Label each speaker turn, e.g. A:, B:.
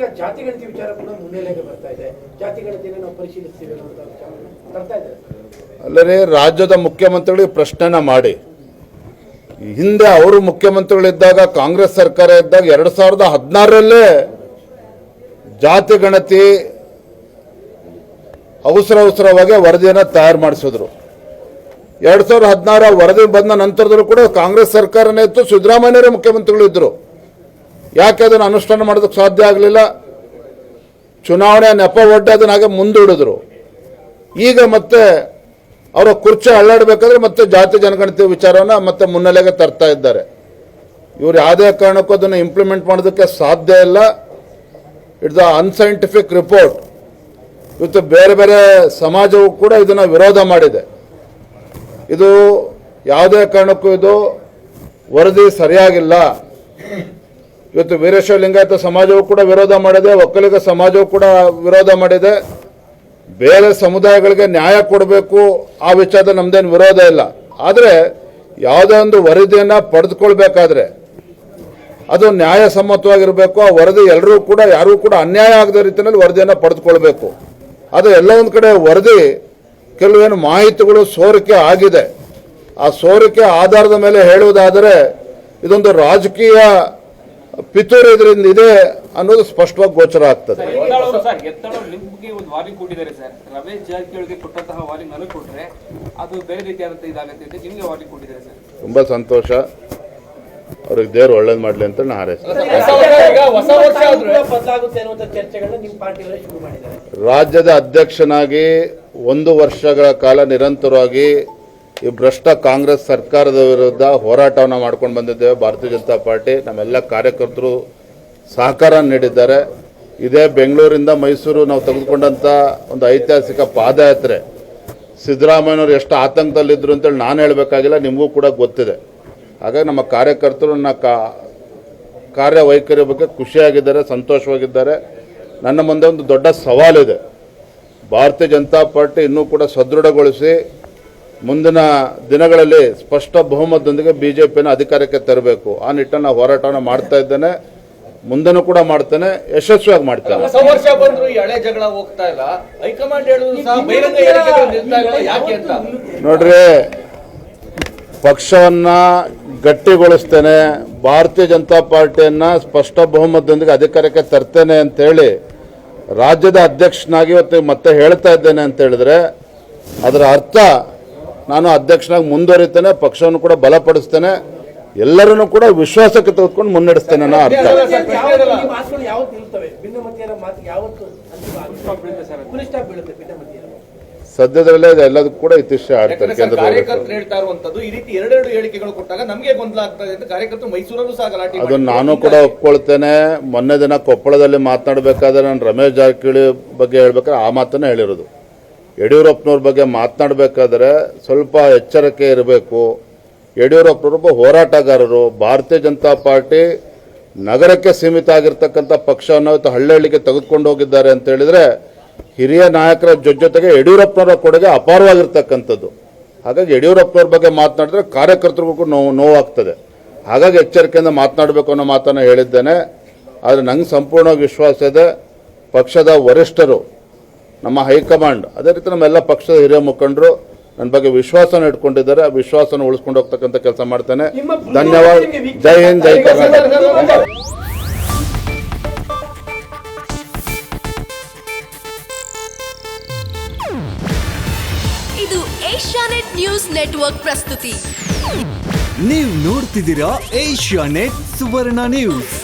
A: ಈಗ ಜಾತಿ ಗಣತಿ ವಿಚಾರ ಕೂಡ ಮುನ್ನೆಲೆಗೆ ಬರ್ತಾ ಇದೆ. ಜಾತಿ ಗಣತಿಯನ್ನು ನಾವು ಪರಿಶೀಲಿಸ್ತೀವಿ ಅಂತ ಬರ್ತಾ ಇದೆ.
B: ಅಲ್ಲದೆ ರಾಜ್ಯದ ಮುಖ್ಯಮಂತ್ರಿಗಳಿಗೆ ಪ್ರಶ್ನೆನ ಮಾಡಿ, ಹಿಂದೆ ಅವರು ಮುಖ್ಯಮಂತ್ರಿಗಳಿದ್ದಾಗ ಕಾಂಗ್ರೆಸ್ ಸರ್ಕಾರ ಇದ್ದಾಗ 2016ರಲ್ಲೇ ಜಾತಿ ಗಣತಿ ಅವಸರವಾಗಿ ವರದಿಯನ್ನು ತಯಾರು ಮಾಡಿಸಿದ್ರು. 2016 ವರದಿ ಬಂದ ನಂತರದಲ್ಲೂ ಕೂಡ ಕಾಂಗ್ರೆಸ್ ಸರ್ಕಾರನೇ ಇತ್ತು, ಸಿದ್ದರಾಮಯ್ಯರೇ ಮುಖ್ಯಮಂತ್ರಿಗಳು ಇದ್ದರು. ಯಾಕೆ ಅದನ್ನು ಅನುಷ್ಠಾನ ಮಾಡೋದಕ್ಕೆ ಸಾಧ್ಯ ಆಗಲಿಲ್ಲ? ಚುನಾವಣೆ ನೆಪ ಒಡ್ಡಿ ಅದನ್ನ ಹಾಗೆ ಮುಂದೂಡಿದ್ರು. ಈಗ ಮತ್ತೆ ಅವರ ಕುರ್ಚಿ ಅಳ್ಳಾಡಬೇಕಾದ್ರೆ ಮತ್ತೆ ಜಾತಿ ಜನಗಣತಿ ವಿಚಾರವನ್ನು ಮತ್ತೆ ಮುನ್ನೆಲೆಗೆ ತರ್ತಾ ಇದ್ದಾರೆ. ಇವರು ಯಾವುದೇ ಕಾರಣಕ್ಕೂ ಅದನ್ನು ಇಂಪ್ಲಿಮೆಂಟ್ ಮಾಡೋದಕ್ಕೆ ಸಾಧ್ಯ ಇಲ್ಲ. It's the unscientific report. ಇವತ್ತು ಬೇರೆ ಬೇರೆ ಸಮಾಜವು ಕೂಡ ಇದನ್ನು ವಿರೋಧ ಮಾಡಿದೆ. ಇದು ಯಾವುದೇ ಕಾರಣಕ್ಕೂ ಇದು ವರದಿ ಸರಿಯಾಗಿಲ್ಲ. ಇವತ್ತು ವೀರಶೈವ ಲಿಂಗಾಯತ ಸಮಾಜವು ಕೂಡ ವಿರೋಧ ಮಾಡಿದೆ, ಒಕ್ಕಲಿಗ ಸಮಾಜವು ಕೂಡ ವಿರೋಧ ಮಾಡಿದೆ. ಬೇರೆ ಸಮುದಾಯಗಳಿಗೆ ನ್ಯಾಯ ಕೊಡಬೇಕು, ಆ ವಿಚಾರದ ನಮ್ದೇನು ವಿರೋಧ ಇಲ್ಲ. ಆದರೆ ಯಾವುದೇ ಒಂದು ವರದಿಯನ್ನು ಪಡೆದುಕೊಳ್ಬೇಕಾದ್ರೆ ಅದು ನ್ಯಾಯಸಮ್ಮತವಾಗಿರಬೇಕು. ಆ ವರದಿ ಎಲ್ಲರೂ ಕೂಡ ಯಾರೂ ಕೂಡ ಅನ್ಯಾಯ ಆಗದ ರೀತಿಯಲ್ಲಿ ವರದಿಯನ್ನು ಪಡೆದುಕೊಳ್ಬೇಕು. ಅದು ಎಲ್ಲ ಒಂದು ಕಡೆ ವರದಿ ಕೆಲವೇನು ಮಾಹಿತಿಗಳು ಸೋರಿಕೆ ಆಗಿದೆ. ಆ ಸೋರಿಕೆ ಆಧಾರದ ಮೇಲೆ ಹೇಳುವುದಾದರೆ ಇದೊಂದು ರಾಜಕೀಯ ಪಿತೂರು ಇದರಿಂದ ಇದೆ ಅನ್ನೋದು ಸ್ಪಷ್ಟವಾಗಿ ಗೋಚರ ಆಗ್ತದೆ.
C: ರಮೇಶ್ ಜಾರಕಿಹೊಳಿಗೆ ಕೊಟ್ಟಂತಹ ವಾರ್ನಿಂಗ್ ನನಗೆ ಕೊಟ್ಟರೆ ಅದು ಬೇರೆ ರೀತಿಯಾದಂತ ಇದಾಗುತ್ತೆ, ನಿಮಗೆ ವಾರ್ನಿಂಗ್ ಕೊಟ್ಟಿದ್ದಾರೆ ಸರ್.
B: ತುಂಬಾ ಸಂತೋಷ. ಅವ್ರಿಗೆ ದೇವರು ಒಳ್ಳೇದು ಮಾಡಲಿ ಅಂತ ನಾನು ಹಾರೈಸ್ತೀನಿ. ರಾಜ್ಯದ ಅಧ್ಯಕ್ಷನಾಗಿ 1 ವರ್ಷಗಳ ಕಾಲ ನಿರಂತರವಾಗಿ ಈ ಭ್ರಷ್ಟ ಕಾಂಗ್ರೆಸ್ ಸರ್ಕಾರದ ವಿರುದ್ಧ ಹೋರಾಟವನ್ನು ಮಾಡ್ಕೊಂಡು ಬಂದಿದ್ದೇವೆ. ಭಾರತೀಯ ಜನತಾ ಪಾರ್ಟಿ ನಮ್ಮೆಲ್ಲ ಕಾರ್ಯಕರ್ತರು ಸಹಕಾರ ನೀಡಿದ್ದಾರೆ. ಇದೇ ಬೆಂಗಳೂರಿಂದ ಮೈಸೂರು ನಾವು ತೆಗೆದುಕೊಂಡಂಥ ಒಂದು ಐತಿಹಾಸಿಕ ಪಾದಯಾತ್ರೆ ಸಿದ್ದರಾಮಯ್ಯನವರು ಎಷ್ಟು ಆತಂಕದಲ್ಲಿದ್ದರು ಅಂತೇಳಿ ನಾನು ಹೇಳಬೇಕಾಗಿಲ್ಲ, ನಿಮಗೂ ಕೂಡ ಗೊತ್ತಿದೆ. ಹಾಗಾಗಿ ನಮ್ಮ ಕಾರ್ಯಕರ್ತರು ನನ್ನ ಕಾರ್ಯವೈಖರಿ ಬಗ್ಗೆ ಖುಷಿಯಾಗಿದ್ದಾರೆ, ಸಂತೋಷವಾಗಿದ್ದಾರೆ. ನನ್ನ ಮುಂದೆ ಒಂದು ದೊಡ್ಡ ಸವಾಲಿದೆ. ಭಾರತೀಯ ಜನತಾ ಪಾರ್ಟಿ ಇನ್ನೂ ಕೂಡ ಸದೃಢಗೊಳಿಸಿ ಮುಂದಿನ ದಿನಗಳಲ್ಲಿ ಸ್ಪಷ್ಟ ಬಹುಮತದೊಂದಿಗೆ ಬಿಜೆಪಿಯನ್ನು ಅಧಿಕಾರಕ್ಕೆ ತರಬೇಕು. ಆ ನಿಟ್ಟಿನಲ್ಲಿ ನಾವು ಹೋರಾಟವನ್ನು ಮಾಡ್ತಾ ಇದ್ದೇನೆ, ಮುಂದೆನೂ ಕೂಡ ಮಾಡ್ತೇನೆ, ಯಶಸ್ವಿಯಾಗಿ ಮಾಡ್ತೇನೆ. ನೋಡ್ರಿ, ಪಕ್ಷವನ್ನ ಗಟ್ಟಿಗೊಳಿಸ್ತೇನೆ, ಭಾರತೀಯ ಜನತಾ ಪಾರ್ಟಿಯನ್ನ ಸ್ಪಷ್ಟ ಬಹುಮತದೊಂದಿಗೆ ಅಧಿಕಾರಕ್ಕೆ ತರ್ತೇನೆ ಅಂತ ಹೇಳಿ ರಾಜ್ಯದ ಅಧ್ಯಕ್ಷನಾಗಿ ಇವತ್ತು ಮತ್ತೆ ಹೇಳ್ತಾ ಇದ್ದೇನೆ ಅಂತ ಹೇಳಿದ್ರೆ ಅದರ ಅರ್ಥ ನಾನು ಅಧ್ಯಕ್ಷನಾಗಿ ಮುಂದುವರಿತೇನೆ, ಪಕ್ಷವನ್ನು ಕೂಡ ಬಲಪಡಿಸ್ತೇನೆ, ಎಲ್ಲರನ್ನೂ ಕೂಡ ವಿಶ್ವಾಸಕ್ಕೆ ತೆಗೆದುಕೊಂಡು ಮುನ್ನಡೆಸ್ತೇನೆ ಅನ್ನೋ ಅರ್ಥ. ಸದ್ಯದಲ್ಲೇ ಎಲ್ಲದಕ್ಕೂ ಕೂಡ ಇತಿಶ್ಯ ಆಡ್ತಾರೆ. ಅದನ್ನು ನಾನು ಕೂಡ ಒಪ್ಕೊಳ್ತೇನೆ. ಮೊನ್ನೆ ದಿನ ಕೊಪ್ಪಳದಲ್ಲಿ ಮಾತನಾಡಬೇಕಾದ್ರೆ ನಾನು ರಮೇಶ್ ಜಾರಕಿಹೊಳಿ ಬಗ್ಗೆ ಹೇಳ್ಬೇಕಾದ್ರೆ ಆ ಮಾತನ್ನ ಹೇಳಿರೋದು. ಯಡಿಯೂರಪ್ಪನವ್ರ ಬಗ್ಗೆ ಮಾತನಾಡಬೇಕಾದ್ರೆ ಸ್ವಲ್ಪ ಎಚ್ಚರಿಕೆ ಇರಬೇಕು. ಯಡಿಯೂರಪ್ಪನವರೊಬ್ಬ ಹೋರಾಟಗಾರರು. ಭಾರತೀಯ ಜನತಾ ಪಾರ್ಟಿ ನಗರಕ್ಕೆ ಸೀಮಿತ ಆಗಿರ್ತಕ್ಕಂಥ ಪಕ್ಷವನ್ನು ಇವತ್ತು ಹಳ್ಳಿಗೆ ತೆಗೆದುಕೊಂಡು ಹೋಗಿದ್ದಾರೆ ಅಂತ ಹೇಳಿದ್ರೆ ಹಿರಿಯ ನಾಯಕರ ಜೊತೆಗೆ ಯಡಿಯೂರಪ್ಪನವರ ಕೊಡುಗೆ ಅಪಾರವಾಗಿರ್ತಕ್ಕಂಥದ್ದು. ಹಾಗಾಗಿ ಯಡಿಯೂರಪ್ಪನವ್ರ ಬಗ್ಗೆ ಮಾತನಾಡಿದ್ರೆ ಕಾರ್ಯಕರ್ತರಿಗೂ ನೋವಾಗ್ತದೆ. ಹಾಗಾಗಿ ಎಚ್ಚರಿಕೆಯಿಂದ ಮಾತನಾಡಬೇಕು ಅನ್ನೋ ಮಾತನ್ನು ಹೇಳಿದ್ದೇನೆ. ಆದರೆ ನಂಗೆ ಸಂಪೂರ್ಣವಾಗಿ ವಿಶ್ವಾಸ ಇದೆ, ಪಕ್ಷದ ವರಿಷ್ಠರು, ನಮ್ಮ ಹೈಕಮಾಂಡ್, ಅದೇ ರೀತಿ ನಮ್ಮೆಲ್ಲ ಪಕ್ಷದ ಹಿರಿಯ ಮುಖಂಡರು ನನ್ನ ಬಗ್ಗೆ ವಿಶ್ವಾಸನ ಇಟ್ಕೊಂಡಿದ್ದಾರೆ. ಆ ವಿಶ್ವಾಸನ ಉಳಿಸ್ಕೊಂಡು ಹೋಗ್ತಕ್ಕಂಥ ಕೆಲಸ ಮಾಡ್ತೇನೆ. ಧನ್ಯವಾದ. ಜೈ ಹಿಂದ್, ಜೈ ಕರ್ನಾಟಕ.
D: ಇದು ಏಷ್ಯಾನೆಟ್ ನ್ಯೂಸ್ ನೆಟ್ವರ್ಕ್ ಪ್ರಸ್ತುತಿ.
E: ನೀವು ನೋಡ್ತಿದ್ದೀರಾ ಏಷ್ಯಾನೆಟ್ ಸುವರ್ಣ ನ್ಯೂಸ್.